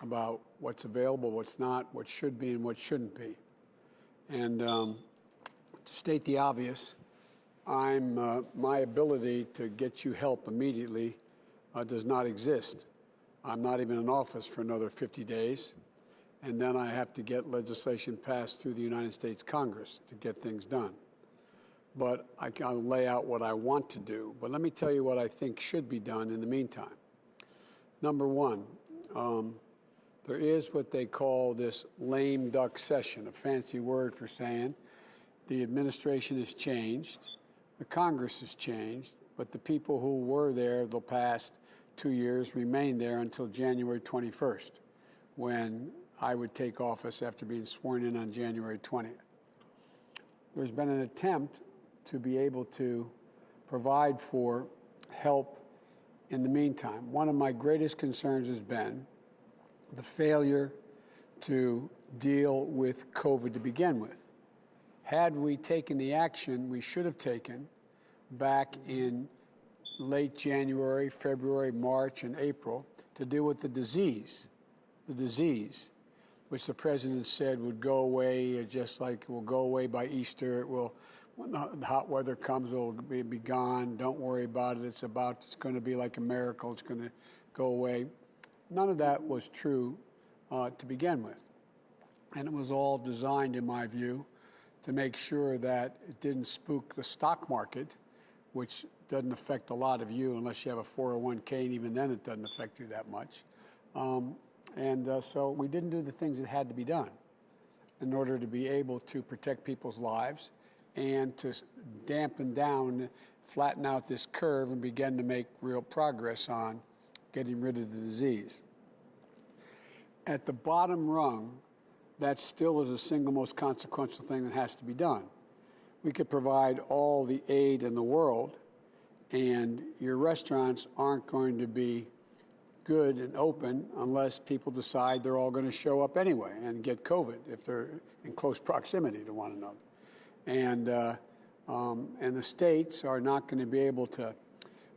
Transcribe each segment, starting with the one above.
about what's available, what's not, what should be and what shouldn't be. And to state the obvious, my ability to get you help immediately does not exist. I'm not even in office for another 50 days. And then I have to get legislation passed through the United States Congress to get things done. But I'll lay out what I want to do. But let me tell you what I think should be done in the meantime. Number one, there is what they call this lame duck session, a fancy word for saying the administration has changed, the Congress has changed, but the people who were there the past 2 years remain there until January 21st, when I would take office after being sworn in on January 20th. There's been an attempt to be able to provide for help in the meantime. One of my greatest concerns has been the failure to deal with COVID to begin with. Had we taken the action we should have taken back in late January, February, March, and April to deal with the disease, which the president said would go away, just like it will go away by Easter. It will, when the hot weather comes, it will be gone. Don't worry about it. It's going to be like a miracle. It's going to go away. None of that was true to begin with. And it was all designed, in my view, to make sure that it didn't spook the stock market, which doesn't affect a lot of you unless you have a 401k, and even then it doesn't affect you that much. So we didn't do the things that had to be done in order to be able to protect people's lives and to dampen down, flatten out this curve and begin to make real progress on getting rid of the disease. At the bottom rung, that still is the single most consequential thing that has to be done. We could provide all the aid in the world, and your restaurants aren't going to be good and open unless people decide they're all going to show up anyway and get COVID if they're in close proximity to one another. And the states are not going to be able to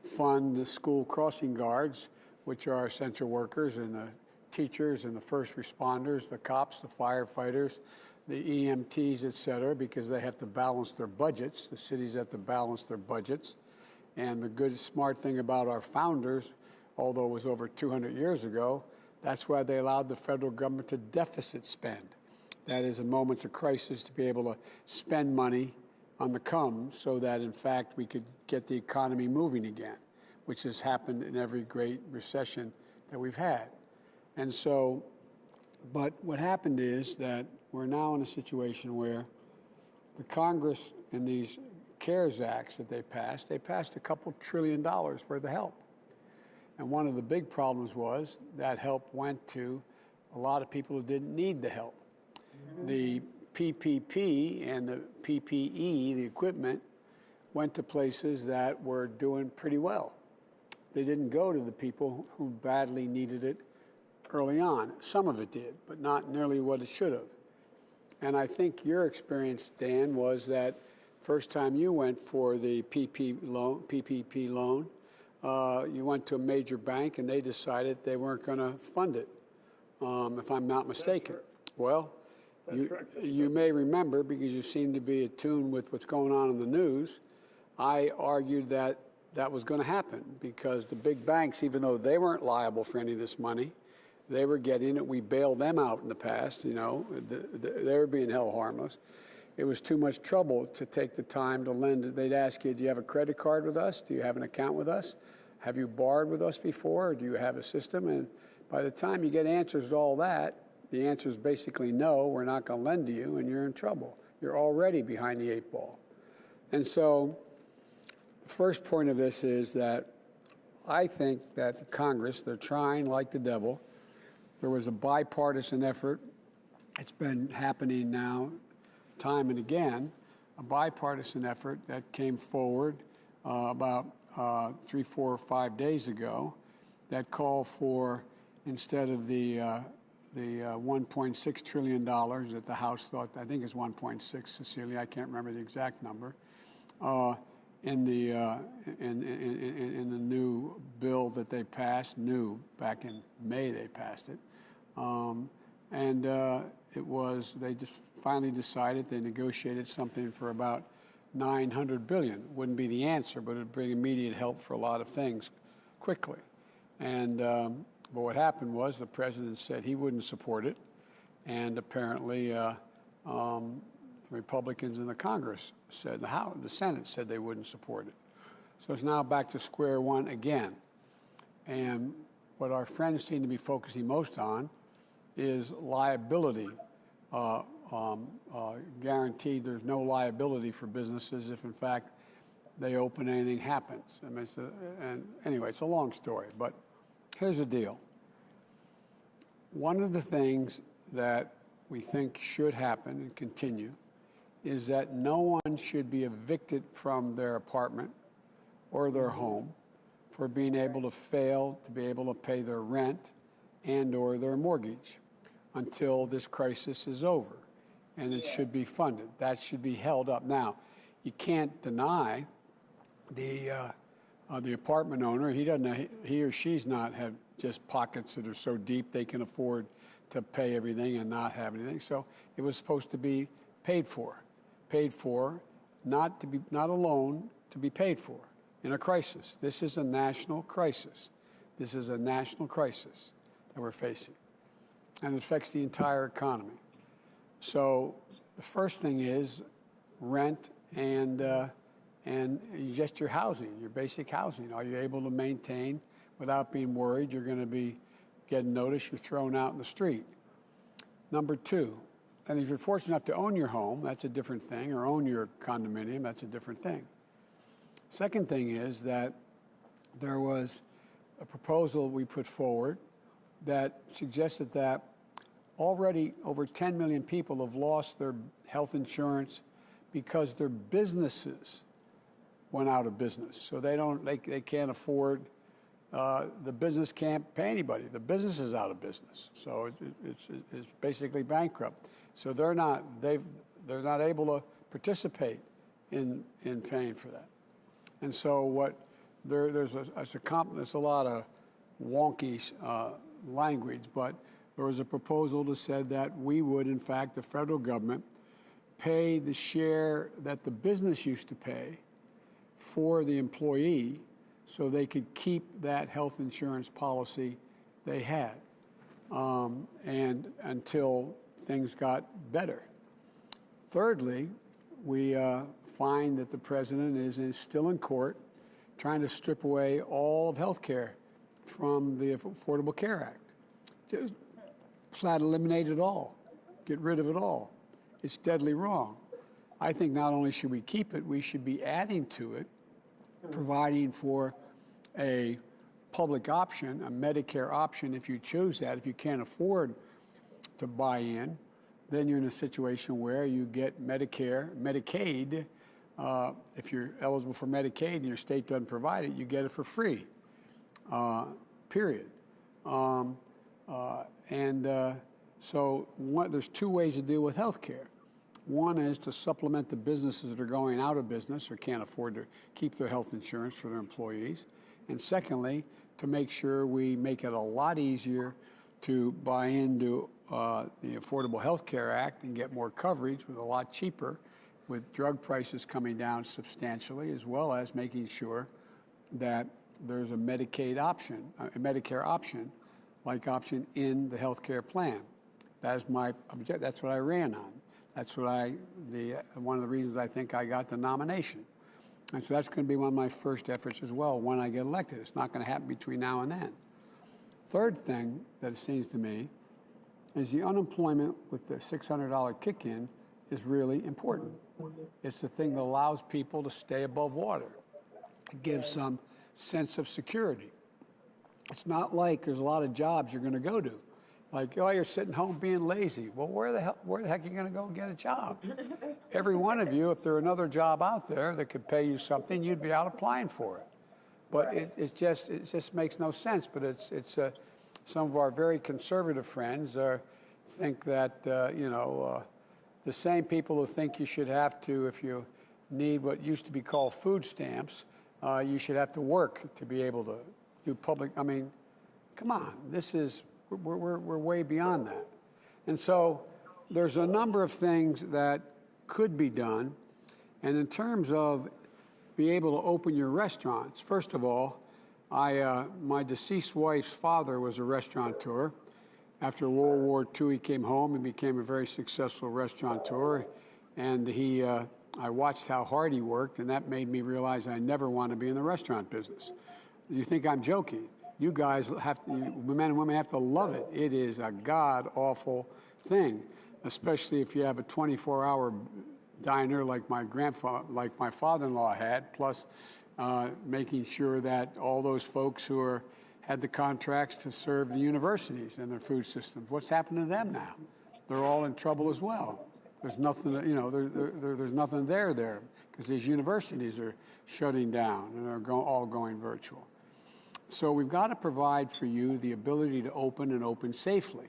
fund the school crossing guards, which are essential workers, and the teachers and the first responders, the cops, the firefighters, the EMTs, et cetera, because they have to balance their budgets. The cities have to balance their budgets. And the good, smart thing about our founders, although it was over 200 years ago, that's why they allowed the federal government to deficit spend. That is, in moments of crisis, to be able to spend money on the come so that, in fact, we could get the economy moving again, which has happened in every great recession that we've had. And so, but what happened is that we're now in a situation where the Congress and these CARES Acts that they passed a couple $1 trillion worth of help. And one of the big problems was that help went to a lot of people who didn't need the help. The PPP and the PPE, the equipment, went to places that were doing pretty well. They didn't go to the people who badly needed it early on. Some of it did, but not nearly what it should have. And I think your experience, Dan, was that first time you went for the PPP loan, you went to a major bank and they decided they weren't going to fund it, if I'm not mistaken. Well, you may remember, because you seem to be attuned with what's going on in the news, I argued that that was going to happen because the big banks, even though they weren't liable for any of this money, they were getting it. We bailed them out in the past, you know. They were being held harmless. It was too much trouble to take the time to lend. They'd ask you, do you have a credit card with us? Do you have an account with us? Have you borrowed with us before? Or do you have a system? And by the time you get answers to all that, the answer is basically no, we're not going to lend to you, and you're in trouble. You're already behind the 8 ball. And so the first point of this is that I think that the Congress, they're trying like the devil. There was a bipartisan effort. It's been happening now time and again, a bipartisan effort that came forward about 3, 4, or 5 days ago that called for, instead of the $1.6 trillion that the House thought, I think it's 1.6, Cecilia, I can't remember the exact number, in the new bill that they passed, back in May they passed it, They just finally decided, they negotiated something for about $900 billion. Wouldn't be the answer, but it'd bring immediate help for a lot of things quickly. But what happened was the president said he wouldn't support it, and apparently Republicans in the Congress said, the Senate said they wouldn't support it. So it's now back to square one again. And what our friends seem to be focusing most on is liability. Guaranteed there's no liability for businesses if, in fact, they open anything happens. I mean, anyway, it's a long story, but here's the deal. One of the things that we think should happen and continue is that no one should be evicted from their apartment or their home for being able to fail to be able to pay their rent and or their mortgage until this crisis is over. And it should be funded. That should be held up. Now, you can't deny the apartment owner. He or she's not have just pockets that are so deep they can afford to pay everything and not have anything. So it was supposed to be paid for, not a loan, to be paid for in a crisis. This is a national crisis. This is a national crisis that we're facing, and it affects the entire economy. So the first thing is rent and just your housing, your basic housing. Are you able to maintain without being worried you're going to be getting notice you're thrown out in the street? Number two, and if you're fortunate enough to own your home, that's a different thing, or own your condominium, that's a different thing. Second thing is that there was a proposal we put forward that suggested that already over 10 million people have lost their health insurance because their businesses went out of business. So they can't afford, the business can't pay anybody. The business is out of business. So it's basically bankrupt. So they're not able to participate in paying for that. And so there's a lot of wonky language, but there was a proposal that said that we would, in fact, the federal government, pay the share that the business used to pay for the employee so they could keep that health insurance policy they had, and until things got better. Thirdly, we find that the president is still in court trying to strip away all of health care from the Affordable Care Act. Just flat eliminate it all, get rid of it all. It's deadly wrong. I think not only should we keep it, we should be adding to it, providing for a public option, a Medicare option if you choose that. If you can't afford to buy in, then you're in a situation where you get Medicaid. If you're eligible for Medicaid and your state doesn't provide it, you get it for free, period. So there's two ways to deal with health care. One is to supplement the businesses that are going out of business or can't afford to keep their health insurance for their employees. And secondly, to make sure we make it a lot easier to buy into the Affordable Health Care Act and get more coverage with a lot cheaper, with drug prices coming down substantially, as well as making sure that there's a Medicaid option, a Medicare option, like option in the health care plan. That is my objective. That's what I ran on. That's what one of the reasons I think I got the nomination. And so that's going to be one of my first efforts as well when I get elected. It's not going to happen between now and then. Third thing that it seems to me is the unemployment with the $600 kick-in is really important. It's the thing that allows people to stay above water. It gives some sense of security. It's not like there's a lot of jobs you're going to go to. Like, oh, you're sitting home being lazy. Well, where the heck are you going to go get a job? Every one of you, if there were another job out there that could pay you something, you'd be out applying for it. But it just makes no sense. But it's some of our very conservative friends think that the same people who think you should have to, if you need what used to be called food stamps, you should have to work to be able to do public. I mean, come on, this is We're way beyond that. And so there's a number of things that could be done. And in terms of being able to open your restaurants, first of all, my deceased wife's father was a restaurateur. After World War II, he came home and became a very successful restaurateur. And I watched how hard he worked, and that made me realize I never want to be in the restaurant business. You think I'm joking? You guys have to, men and women have to love it. It is a god-awful thing, especially if you have a 24-hour diner like my father-in-law had, plus making sure that all those folks who had the contracts to serve the universities and their food systems, what's happened to them now? They're all in trouble as well. There's nothing, there's nothing there because these universities are shutting down and are all going virtual. So we've got to provide for you the ability to open and open safely.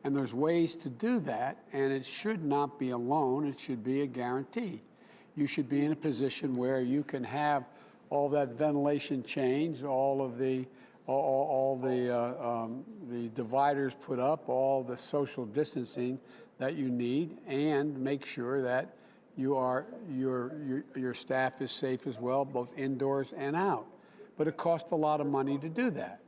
And there's ways to do that, and it should not be a loan. It should be a guarantee. You should be in a position where you can have all that ventilation changed, all the dividers put up, all the social distancing that you need, and make sure that your staff is safe as well, both indoors and out. But it costs a lot of money to do that,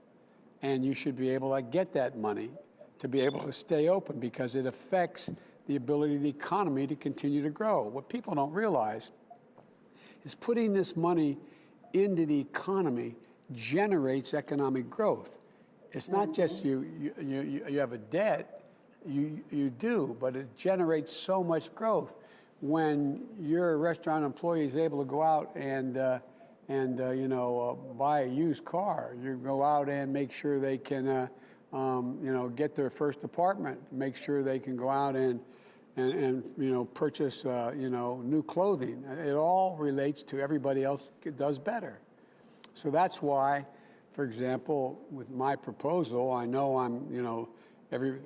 and you should be able to get that money to be able to stay open, because it affects the ability of the economy to continue to grow. What people don't realize is putting this money into the economy generates economic growth. It's not just you have a debt, you do, but it generates so much growth. When your restaurant employee is able to go out and buy a used car, you go out and make sure they can get their first apartment, make sure they can go out and purchase new clothing. It all relates to everybody else does better. So that's why, for example, with my proposal, I know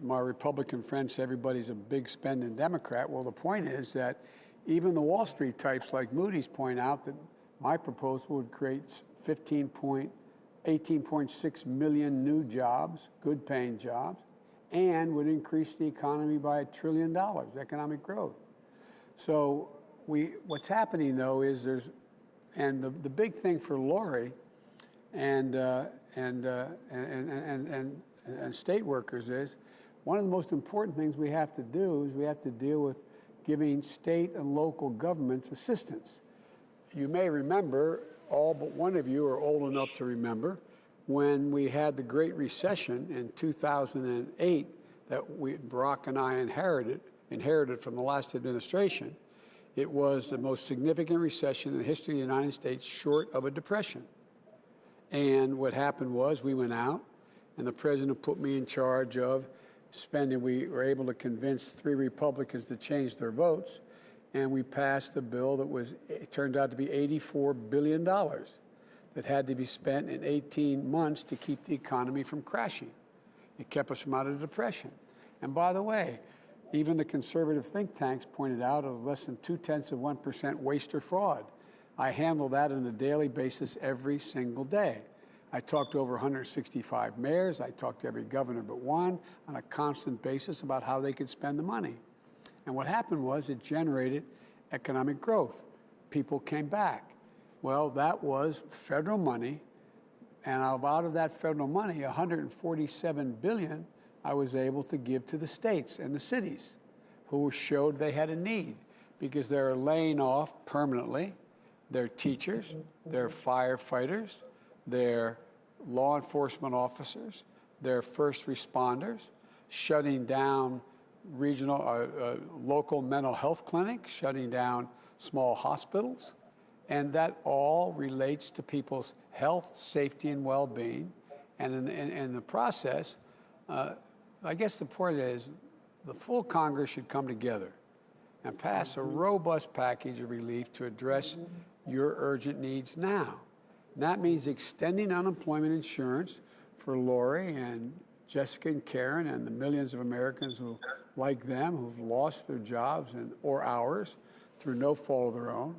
my Republican friends say everybody's a big spending Democrat. Well, the point is that even the Wall Street types like Moody's point out that my proposal would create 18.6 million new jobs, good paying jobs, and would increase the economy by $1 trillion, economic growth. So what's happening though is the big thing for Lori and state workers is, one of the most important things we have to do is we have to deal with giving state and local governments assistance. You may remember, all but one of you are old enough to remember, when we had the Great Recession in 2008 that Barack and I inherited from the last administration. It was the most significant recession in the history of the United States, short of a depression. And what happened was we went out, and the president put me in charge of spending. We were able to convince 3 Republicans to change their votes, and we passed a bill that it turned out to be $84 billion that had to be spent in 18 months to keep the economy from crashing. It kept us from out of depression. And by the way, even the conservative think tanks pointed out of less than 0.2% waste or fraud. I handle that on a daily basis every single day. I talk to over 165 mayors. I talk to every governor but one on a constant basis about how they could spend the money. And what happened was it generated economic growth. People came back. Well, that was federal money, and out of that federal money, $147 billion I was able to give to the states and the cities who showed they had a need, because they're laying off permanently their teachers, their firefighters, their law enforcement officers, their first responders, shutting down local mental health clinics, shutting down small hospitals. And that all relates to people's health, safety, and well-being. And in the process, I guess the point is the full Congress should come together and pass a robust package of relief to address your urgent needs now. And that means extending unemployment insurance for Lori and Jessica and Karen and the millions of Americans who, like them, who've lost their jobs or ours through no fault of their own.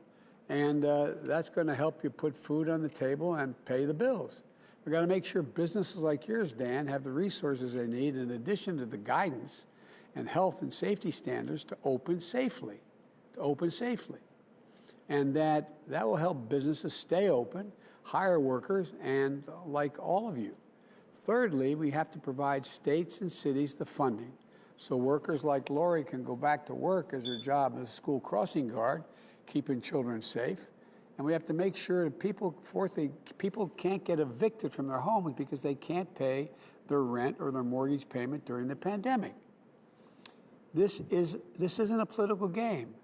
And that's going to help you put food on the table and pay the bills. We've got to make sure businesses like yours, Dan, have the resources they need in addition to the guidance and health and safety standards to open safely, And that will help businesses stay open, hire workers, and like all of you. Thirdly, we have to provide states and cities the funding so workers like Lori can go back to work as their job as a school crossing guard, keeping children safe. And we have to make sure that fourthly, people can't get evicted from their homes because they can't pay their rent or their mortgage payment during the pandemic. This isn't a political game.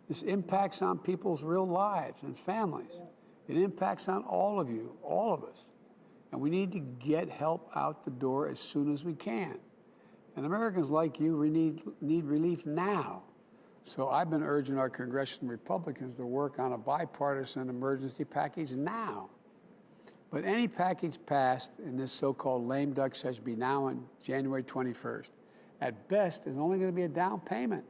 This impacts on people's real lives and families. It impacts on all of you, all of us. And we need to get help out the door as soon as we can. And Americans like you need relief now. So I've been urging our congressional Republicans to work on a bipartisan emergency package now. But any package passed in this so-called lame duck session be now on January 21st. At best, is only going to be a down payment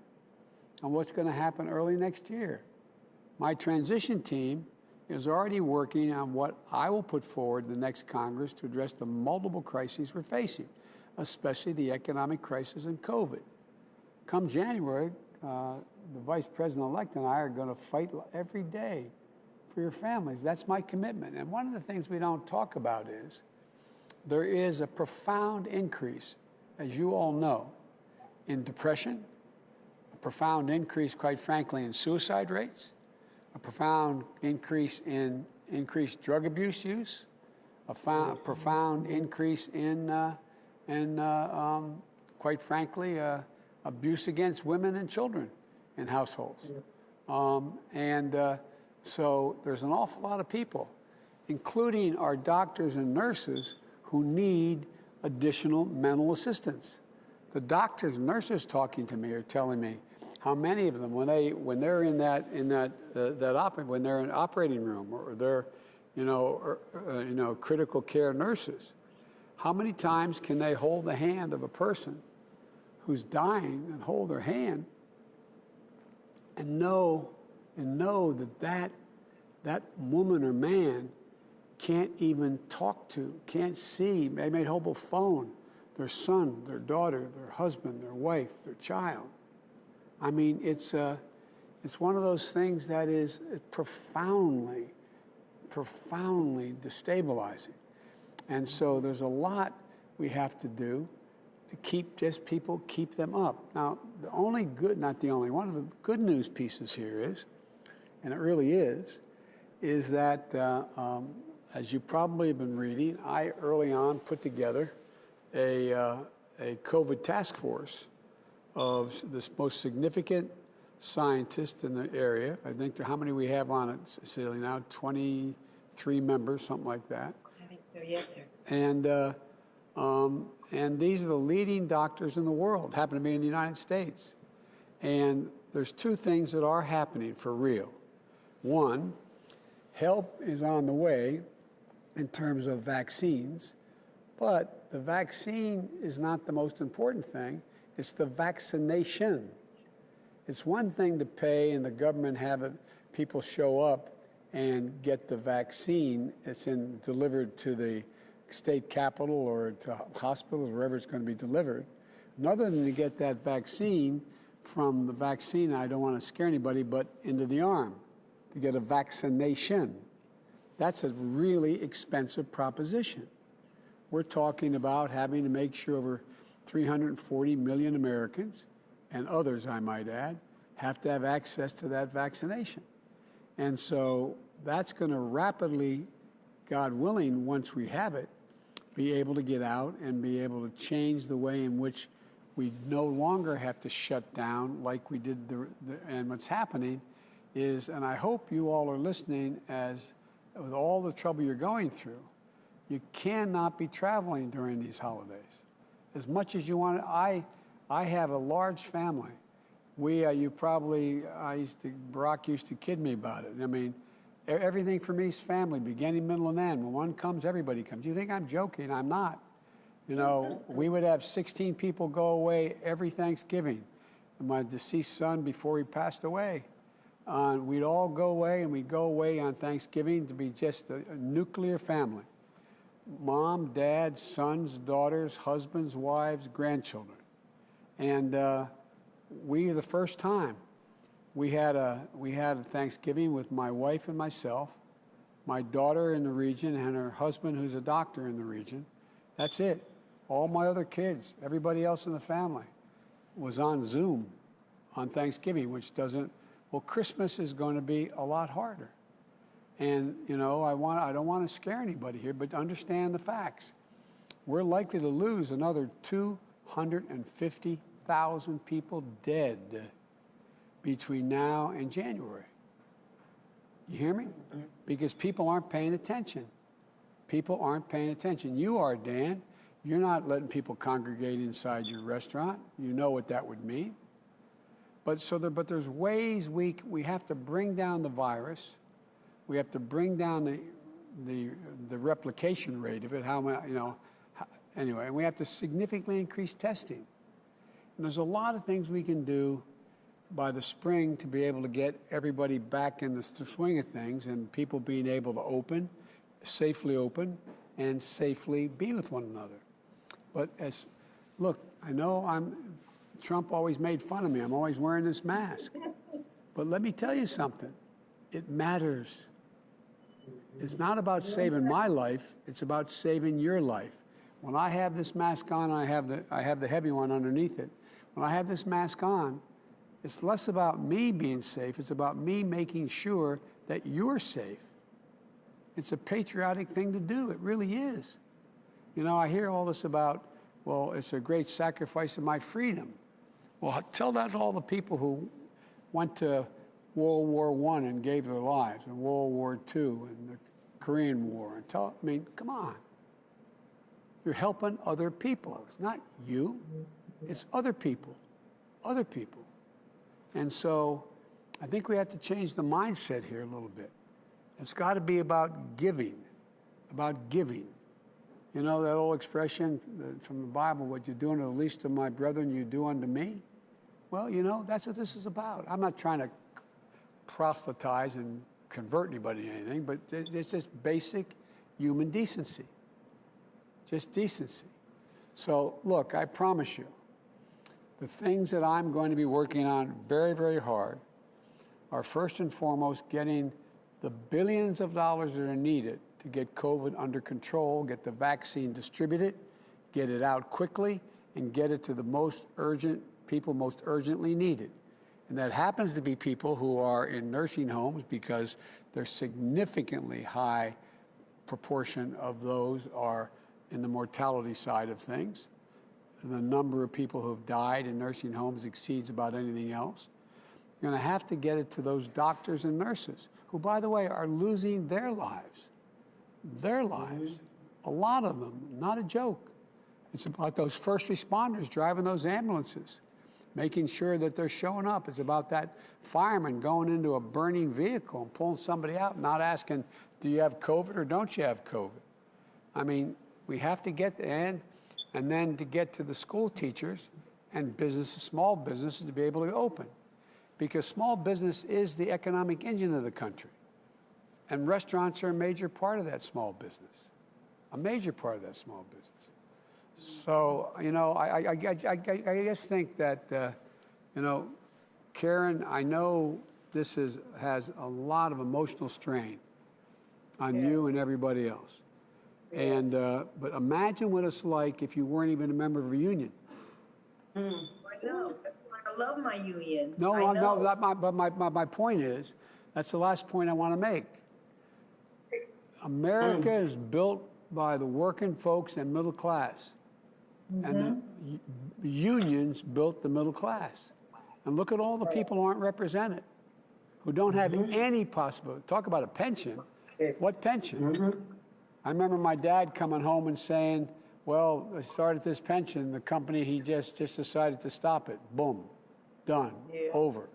on what's going to happen early next year. My transition team is already working on what I will put forward in the next Congress to address the multiple crises we're facing, especially the economic crisis and COVID. Come January, the Vice President-elect and I are going to fight every day for your families. That's my commitment. And one of the things we don't talk about is there is a profound increase, as you all know, in depression, a profound increase, quite frankly, in suicide rates, a profound increase in increased drug abuse use, a profound increase in quite frankly, abuse against women and children in households. So there's an awful lot of people, including our doctors and nurses, who need additional mental assistance. The doctors and nurses talking to me are telling me how many of them, when they're in an operating room, or they're, critical care nurses, how many times can they hold the hand of a person who's dying and hold their hand and know that woman or man can't even talk to, can't see, they may hold a phone, their son, their daughter, their husband, their wife, their child. I mean, it's one of those things that is profoundly destabilizing. And so there's a lot we have to do to keep them up. Now, one of the good news pieces here is, and it really is that, as you probably have been reading, I early on put together a COVID task force of the most significant scientists in the area. I think how many we have on it, Cecilia, now? 23 members, something like that. I think so, yes, sir. And these are the leading doctors in the world, happen to be in the United States. And there's two things that are happening for real. One, help is on the way in terms of vaccines, but the vaccine is not the most important thing. It's the vaccination. It's one thing to pay and the government have people show up and get the vaccine. It's delivered to the state capital or to hospitals, wherever it's going to be delivered. Another than to get that vaccine from the vaccine, I don't want to scare anybody, but into the arm, to get a vaccination. That's a really expensive proposition. We're talking about having to make sure over 340 million Americans, and others I might add, have to have access to that vaccination. And so that's going to rapidly, God willing, once we have it, be able to get out and be able to change the way in which we no longer have to shut down like we did. And what's happening is, and I hope you all are listening, as with all the trouble you're going through, you cannot be traveling during these holidays. As much as you want to, I have a large family. Barack used to kid me about it. I mean, everything for me is family, beginning, middle, and end. When one comes, everybody comes. You think I'm joking? I'm not. We would have 16 people go away every Thanksgiving. My deceased son, before he passed away, we'd all go away, and we'd go away on Thanksgiving to be just a nuclear family. mom, dad, sons, daughters, husbands, wives, grandchildren. And we, the first time, we had a Thanksgiving with my wife and myself, my daughter in the region, and her husband, who's a doctor in the region. That's it. All my other kids, everybody else in the family, was on Zoom on Thanksgiving, which doesn't. Well, Christmas is going to be a lot harder. And, you know, I don't want to scare anybody here, but understand the facts. We're likely to lose another 250,000 people dead between now and January. You hear me? Because people aren't paying attention. People aren't paying attention. You are, Dan. You're not letting people congregate inside your restaurant. You know what that would mean. But there's ways we have to bring down the virus. We have to bring down the replication rate of it. Anyway, and we have to significantly increase testing. And there's a lot of things we can do by the spring to be able to get everybody back in the swing of things, and people being able to safely open, and safely be with one another. But look, I know Trump always made fun of me. I'm always wearing this mask. But let me tell you something. It matters. It's not about saving my life. It's about saving your life. When I have this mask on, I have the heavy one underneath it. When I have this mask on, it's less about me being safe. It's about me making sure that you're safe. It's a patriotic thing to do. It really is. You know, I hear all this about, well, it's a great sacrifice of my freedom. Well, tell that to all the people who went to World War I and gave their lives, and World War II and the Korean War. I mean, come on. You're helping other people. It's not you. It's other people. Other people. And so I think we have to change the mindset here a little bit. It's got to be about giving, about giving. You know that old expression from the Bible, what you do unto the least of my brethren, you do unto me? Well, you know, that's what this is about. I'm not trying to proselytize and convert anybody to anything, but it's just basic human decency. Just decency. So, look, I promise you, the things that I'm going to be working on very, very hard are first and foremost getting the billions of dollars that are needed to get COVID under control, get the vaccine distributed, get it out quickly, and get it to the most urgent people most urgently needed. And that happens to be people who are in nursing homes, because there's significantly high proportion of those are in the mortality side of things. The number of people who have died in nursing homes exceeds about anything else. You're going to have to get it to those doctors and nurses who, by the way, are losing their lives. Their lives. A lot of them. Not a joke. It's about those first responders driving those ambulances, making sure that they're showing up. It's about that fireman going into a burning vehicle and pulling somebody out, not asking, do you have COVID or don't you have COVID? I mean, we have to get, and then to get to the school teachers and businesses, small businesses, to be able to open. Because small business is the economic engine of the country. And restaurants are a major part of that small business. A major part of that small business. So, you know, I just think that, you know, Karen, I know this has a lot of emotional strain on you and everybody else. And but imagine what it's like if you weren't even a member of a union. I know. I love my union. No, but my point is, that's the last point I want to make. America is built by the working folks and middle class. And the unions built the middle class. And look at all the people who aren't represented, who don't have any possibility. Talk about a pension. What pension? I remember my dad coming home and saying, well, I started this pension, the company, he just decided to stop it. Boom, done, over.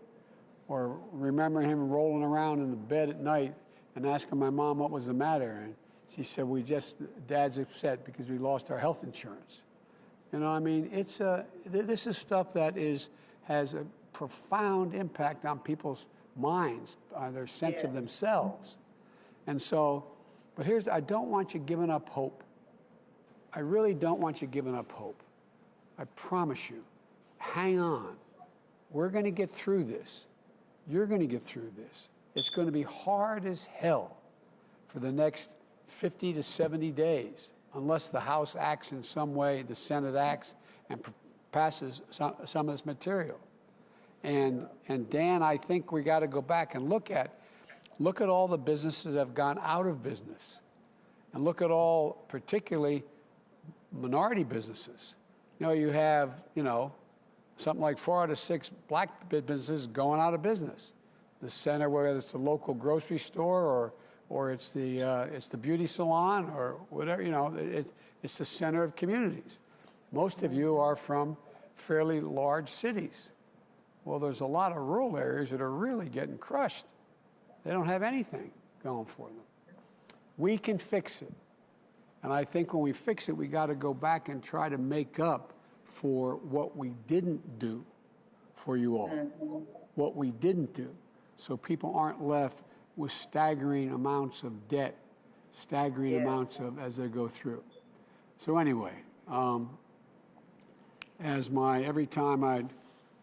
Or remember him rolling around in the bed at night and asking my mom what was the matter. And she said, Dad's upset because we lost our health insurance. You know, I mean, this is stuff that has a profound impact on people's minds, on their sense of themselves. And so, but I don't want you giving up hope. I really don't want you giving up hope. I promise you. Hang on. We're going to get through this. You're going to get through this. It's going to be hard as hell for the next 50 to 70 days, unless the House acts in some way, the Senate acts, and passes some of this material. And Dan, I think we got to go back and look at all the businesses that have gone out of business, and look at all, particularly minority businesses. You know, you have, something like 4 out of 6 black businesses going out of business. The center, whether it's the local grocery store or it's the beauty salon or whatever, it's the center of communities. Most of you are from fairly large cities. Well, there's a lot of rural areas that are really getting crushed. They don't have anything going for them. We can fix it. And I think when we fix it, we got to go back and try to make up for what we didn't do for you all, what we didn't do, so people aren't left with staggering amounts of debt, staggering amounts of as they go through. So anyway, every time I'd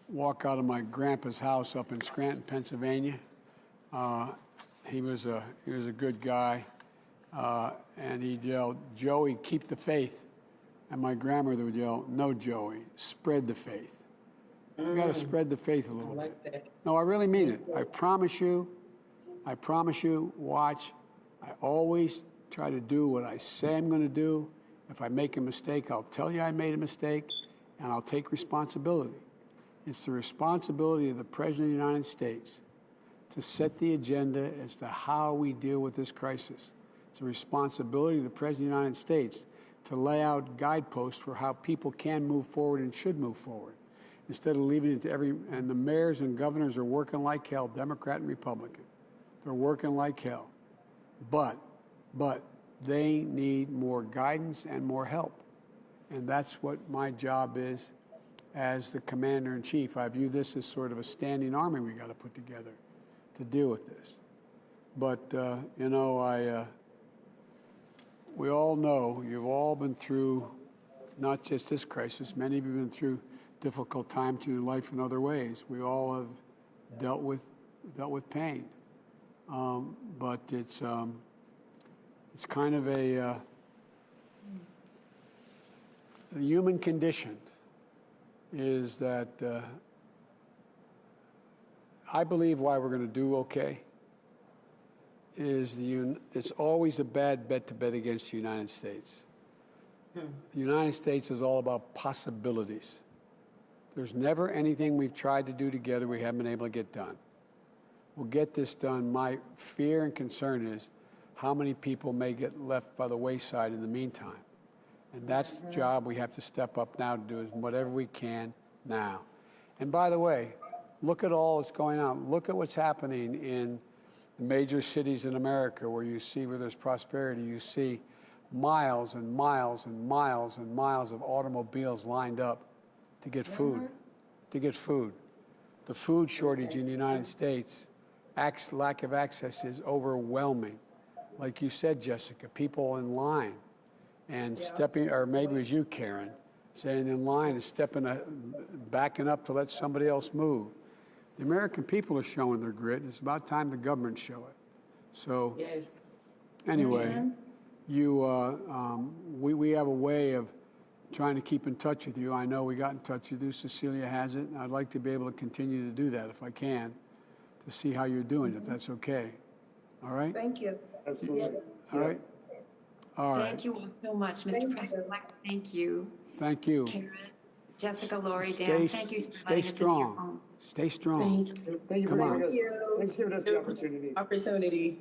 walk out of my grandpa's house up in Scranton, Pennsylvania, he was a good guy, and he'd yell, "Joey, keep the faith." And my grandmother would yell, "No, Joey, spread the faith." You got to spread the faith a little bit. No, I really mean it. I promise you, watch. I always try to do what I say I'm going to do. If I make a mistake, I'll tell you I made a mistake, and I'll take responsibility. It's the responsibility of the President of the United States to set the agenda as to how we deal with this crisis. It's the responsibility of the President of the United States to lay out guideposts for how people can move forward and should move forward, instead of leaving it to and the mayors and governors are working like hell, Democrat and Republican. They're working like hell. But they need more guidance and more help. And that's what my job is as the commander-in-chief. I view this as sort of a standing army we got to put together to deal with this. But, we all know, you've all been through not just this crisis, many of you have been through difficult times in your life in other ways. We all have dealt with pain. But it's kind of the human condition is that I believe why we're going to do okay is it's always a bad bet to bet against the United States. The United States is all about possibilities. There's never anything we've tried to do together we haven't been able to get done. We'll get this done. My fear and concern is how many people may get left by the wayside in the meantime. And that's the job we have to step up now to do, is whatever we can now. And by the way, look at all that's going on. Look at what's happening in the major cities in America where there's prosperity. You see miles and miles and miles and miles of automobiles lined up to get food, The food shortage in the United States, lack of access is overwhelming. Like you said, Jessica, people in line and stepping, or maybe it was you, Karen, saying in line and backing up to let somebody else move. The American people are showing their grit. It's about time the government show it. So, anyway, we have a way of trying to keep in touch with you. I know we got in touch with you. Cecilia has it. And I'd like to be able to continue to do that if I can, to see how you're doing, if that's okay. All right? Thank you. Absolutely. All right? All right. Thank you all so much, Mr. President. Thank you. Thank you. Karen, Jessica, Lori, Dan, thank you for letting us into your home. Stay strong. Thank you for Come on. giving us the opportunity.